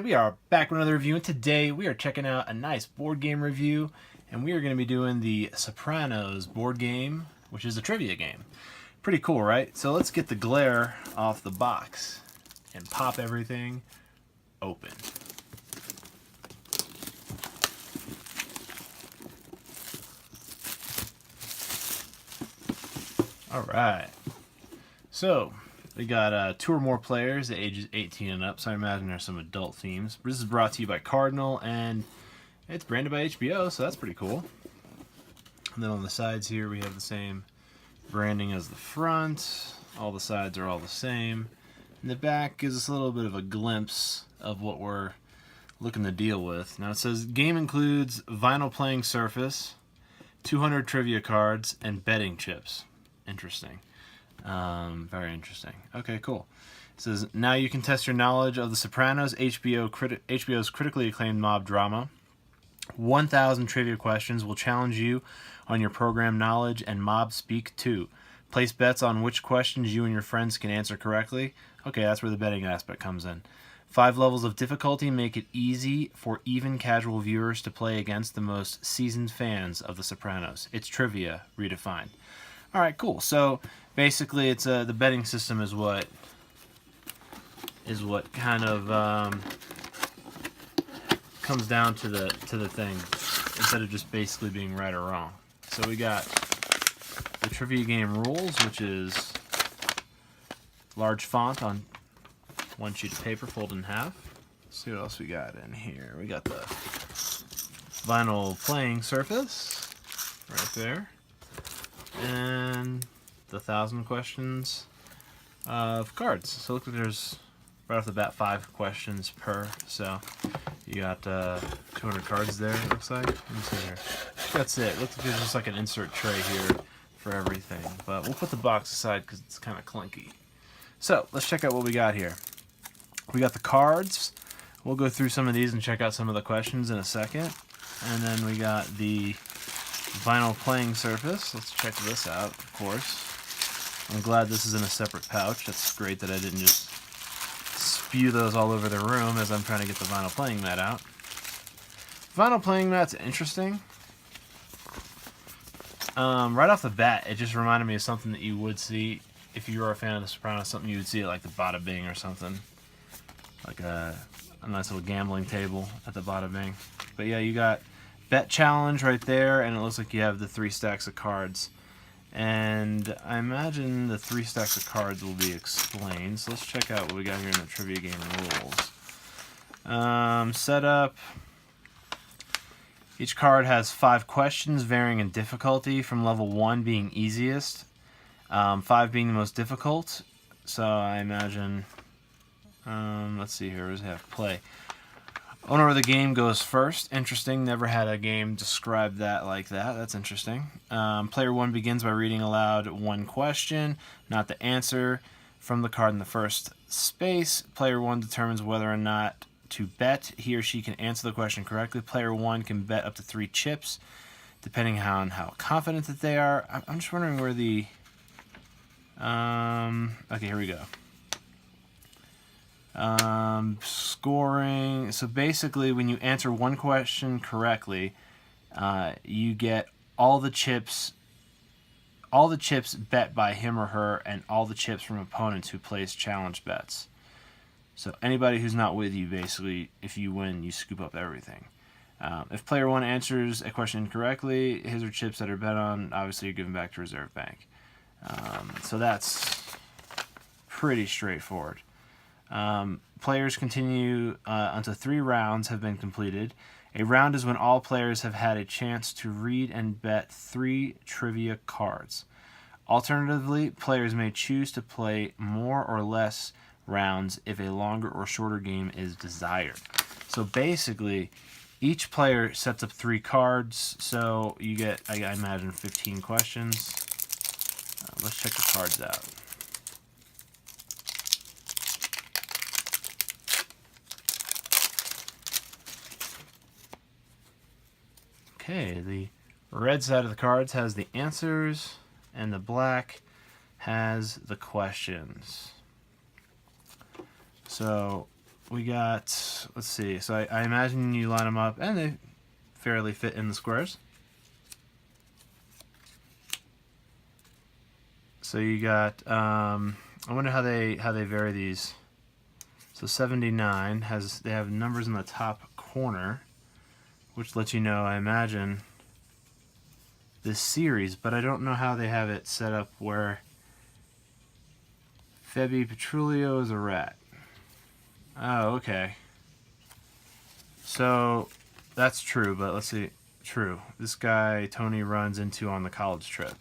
We are back with another review, and today we are checking out a nice board game review, and we are going to be doing the Sopranos board game, which is a trivia game. Pretty cool, right? So let's get the glare off the box and pop everything open. Alright, so we got 2 or more players at ages 18 and up, so I imagine there's some adult themes. This is brought to you by Cardinal, and it's branded by HBO, so that's pretty cool. And then on the sides here we have the same branding as the front. All the sides are all the same. And the back gives us a little bit of a glimpse of what we're looking to deal with. Now it says, game includes vinyl playing surface, 200 trivia cards, and betting chips. Interesting. Very interesting. Okay, cool. It says, now you can test your knowledge of The Sopranos, HBO's critically acclaimed mob drama. 1,000 trivia questions will challenge you on your program knowledge and mob speak too. Place bets on which questions you and your friends can answer correctly. Okay, that's where the betting aspect comes in. 5 levels of difficulty make it easy for even casual viewers to play against the most seasoned fans of The Sopranos. It's trivia redefined. All right, cool. So basically, it's the betting system is what kind of comes down to the thing, instead of just basically being right or wrong. So we got the trivia game rules, which is large font on one sheet of paper folded in half. Let's see what else we got in here. We got the vinyl playing surface right there, and the 1,000 questions of cards. So look like there's right off the bat 5 questions per. So you got 200 cards there, it looks like. Let me see here. That's it. Looks like there's just like an insert tray here for everything. But we'll put the box aside because it's kind of clunky. So let's check out what we got here. We got the cards. We'll go through some of these and check out some of the questions in a second. And then we got the vinyl playing surface. Let's check this out, of course. I'm glad this is in a separate pouch. That's great that I didn't just spew those all over the room as I'm trying to get the vinyl playing mat out. Vinyl playing mat's interesting. Right off the bat, it just reminded me of something that you would see if you were a fan of The Sopranos, something you would see at like the Bada Bing or something. Like a nice little gambling table at the Bada Bing. But yeah, you got bet challenge right there, and it looks like you have the 3 stacks of cards. And I imagine the 3 stacks of cards will be explained. So let's check out what we got here in the trivia game rules. Setup. Each card has 5 questions varying in difficulty, from level 1 being easiest, 5 being the most difficult. So I imagine, let's see here, what does it have? Play. Owner of the game goes first. Interesting. Never had a game describe that like that. That's interesting. Player 1 begins by reading aloud 1 question, not the answer, from the card in the first space. Player 1 determines whether or not to bet. He or she can answer the question correctly. Player 1 can bet up to 3 chips, depending on how confident that they are. I'm just wondering where the... okay, here we go. Scoring. So basically, when you answer 1 question correctly, you get all the chips bet by him or her, and all the chips from opponents who place challenge bets. So anybody who's not with you, basically, if you win, you scoop up everything. If player 1 answers a question incorrectly, his or chips that are bet on, obviously, are given back to reserve bank. So that's pretty straightforward. Players continue until 3 rounds have been completed. A round is when all players have had a chance to read and bet 3 trivia cards. Alternatively, players may choose to play more or less rounds if a longer or shorter game is desired. So basically, each player sets up 3 cards, so you get, I imagine, 15 questions. Let's check the cards out. Okay, the red side of the cards has the answers, and the black has the questions. So we got, let's see. So I imagine you line them up, and they fairly fit in the squares. So you got, I wonder how they vary these. So 79 they have numbers in the top corner, which lets you know, I imagine, this series, but I don't know how they have it set up where Febby Petrulio is a rat. Oh, okay. So that's true, but let's see. True. This guy Tony runs into on the college trip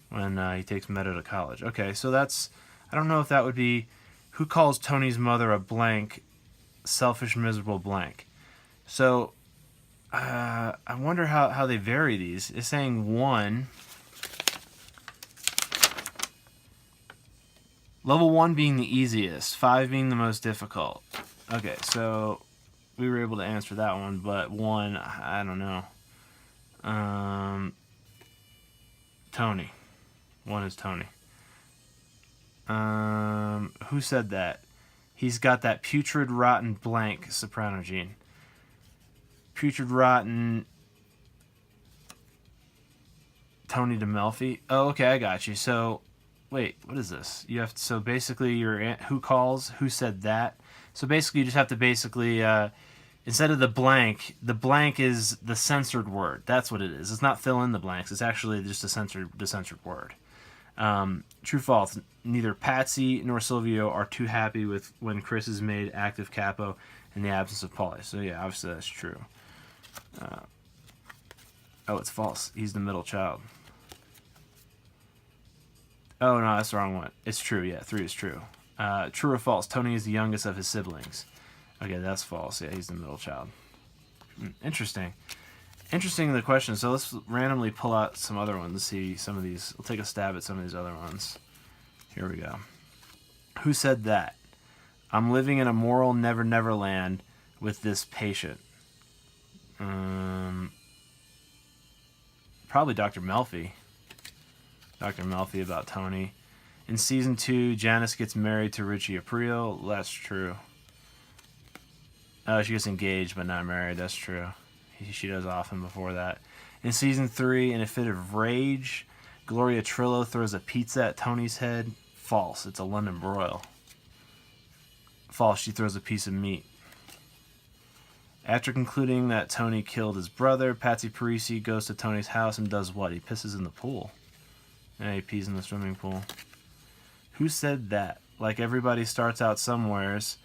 when he takes Meadow to college. Okay, so that's, I don't know if that would be, who calls Tony's mother a blank, selfish, miserable blank. So I wonder how they vary these. It's saying 1. Level 1 being the easiest, 5 being the most difficult. Okay, so we were able to answer that one, but 1, I don't know. Tony. 1 is Tony. Who said that? He's got that putrid, rotten blank soprano gene. Putrid, rotten Tony DeMelfi. Oh, okay, I got you. So, wait, what is this? You have to, so basically your who calls, who said that? So basically you just have to basically, instead of the blank is the censored word. That's what it is. It's not fill in the blanks. It's actually just the censored word. True, false. Neither Patsy nor Silvio are too happy with when Chris is made active capo in the absence of Paulie. So yeah, obviously that's true. Oh, it's false. He's the middle child. Oh no, that's the wrong one. It's true. Yeah, 3 is true. True or false? Tony is the youngest of his siblings. Okay, that's false. Yeah, he's the middle child. Interesting. Interesting the question. So let's randomly pull out some other ones. See some of these. We'll take a stab at some of these other ones. Here we go. Who said that? I'm living in a moral never land with this patient. Probably Dr. Melfi. Dr. Melfi about Tony. In season 2, Janice gets married to Richie Aprile. That's true. Oh, she gets engaged but not married. That's true. She does often before that. In season 3, in a fit of rage, Gloria Trillo throws a pizza at Tony's head. False. It's a London broil. False. She throws a piece of meat. After concluding that Tony killed his brother, Patsy Parisi goes to Tony's house and does what? He pisses in the pool. Yeah, he pees in the swimming pool. Who said that? Like everybody starts out somewheres,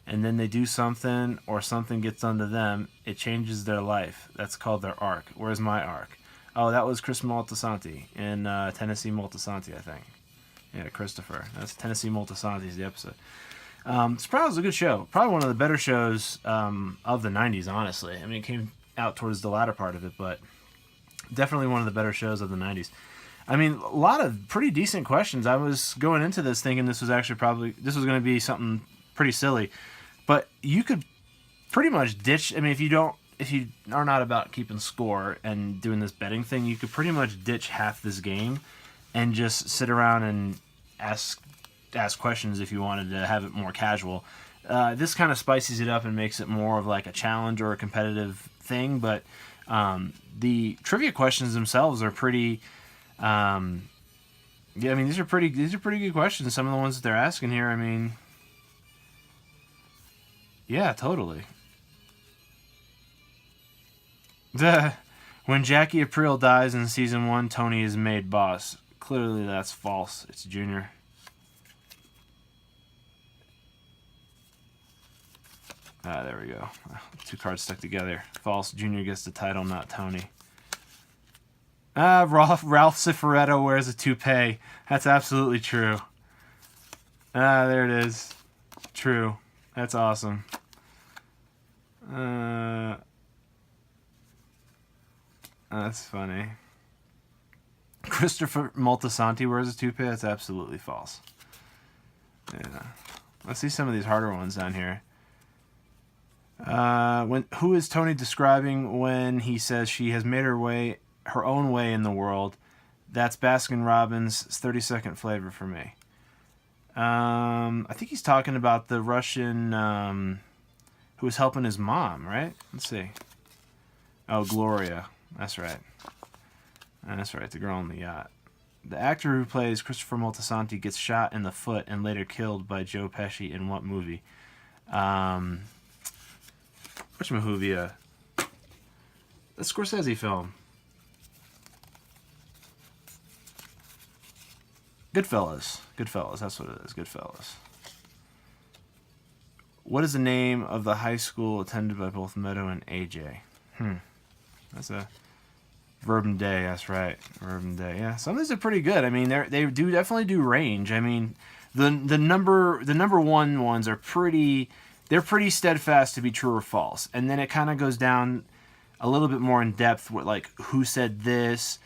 and then they do something, or something gets onto them, it changes their life. That's called their arc. Where's my arc? Oh, that was Chris Moltisanti in Tennessee Moltisanti, I think. Yeah, Christopher. That's Tennessee Moltisanti is the episode. Sopranos is a good show. Probably one of the better shows of the 90s, honestly. I mean, it came out towards the latter part of it, but definitely one of the better shows of the 90s. I mean, a lot of pretty decent questions. I was going into this thinking this was going to be something pretty silly, but you could pretty much ditch. I mean, if you are not about keeping score and doing this betting thing, you could pretty much ditch half this game and just sit around and ask questions if you wanted to have it more casual. This kind of spices it up and makes it more of like a challenge or a competitive thing, but the trivia questions themselves are pretty. Yeah, I mean these are pretty good questions. Some of the ones that they're asking here, I mean, yeah, totally. When Jackie Aprile dies in season 1, Tony is made boss. Clearly, that's false. It's Junior. There we go. 2 cards stuck together. False. Junior gets the title, not Tony. Ralph Cifaretto wears a toupee. That's absolutely true. There it is. True. That's awesome. That's funny. Christopher Moltisanti wears a toupee. That's absolutely false. Yeah. Let's see some of these harder ones down here. Who is Tony describing when he says she has made her own way in the world? That's Baskin Robbins' 30-second flavor for me. I think he's talking about the Russian who was helping his mom, right? Let's see. Oh, Gloria. That's right. That's right, the girl on the yacht. The actor who plays Christopher Moltisanti gets shot in the foot and later killed by Joe Pesci in what movie? Which movie? The Scorsese film. Goodfellas. Goodfellas, that's what it is. Goodfellas. What is the name of the high school attended by both Meadow and AJ? That's a Verb Day, that's right. Verb Day. Yeah, some of these are pretty good. I mean, they do definitely do range. I mean, the number one ones are pretty steadfast to be true or false. And then it kind of goes down a little bit more in depth with like who said this,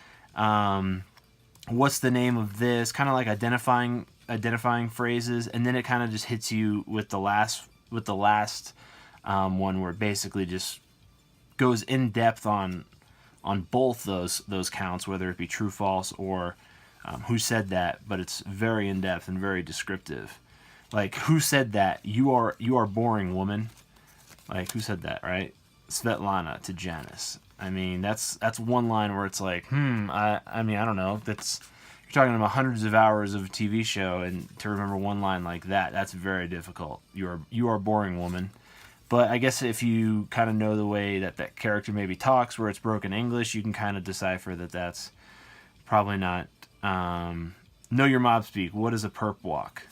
what's the name of this, kind of like identifying phrases, and then it kind of just hits you with the last one where it basically just goes in depth on both those counts, whether it be true, false, or who said that, but it's very in depth and very descriptive. Like, who said that? You are boring, woman. Like, who said that, right? Svetlana to Janice. I mean, that's one line where it's like, I mean, I don't know. You're talking about hundreds of hours of a TV show, and to remember one line like that's very difficult. You are boring, woman. But I guess if you kind of know the way that character maybe talks, where it's broken English, you can kind of decipher that that's probably not. Know your mob speak. What is a perp walk?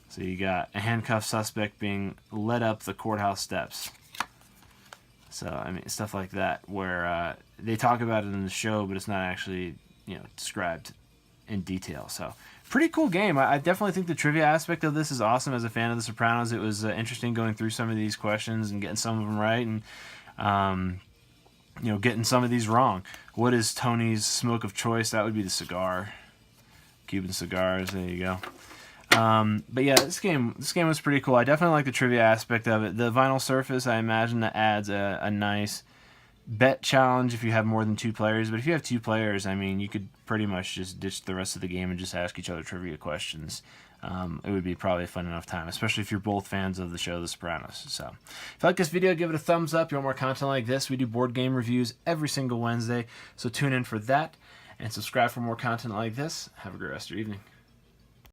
So you got a handcuffed suspect being led up the courthouse steps. So, I mean, stuff like that, where they talk about it in the show, but it's not actually, described in detail. So, pretty cool game. I definitely think the trivia aspect of this is awesome. As a fan of The Sopranos, it was interesting going through some of these questions and getting some of them right, and getting some of these wrong. What is Tony's smoke of choice? That would be the cigar. Cuban cigars. There you go. But yeah, this game was pretty cool. I definitely like the trivia aspect of it. The vinyl surface, I imagine that adds a nice bet challenge if you have more than 2 players. But if you have 2 players, I mean, you could pretty much just ditch the rest of the game and just ask each other trivia questions. It would be probably a fun enough time, especially if you're both fans of the show The Sopranos. So, if you like this video, give it a thumbs up. You want more content like this? We do board game reviews every single Wednesday, so tune in for that. And subscribe for more content like this. Have a great rest of your evening.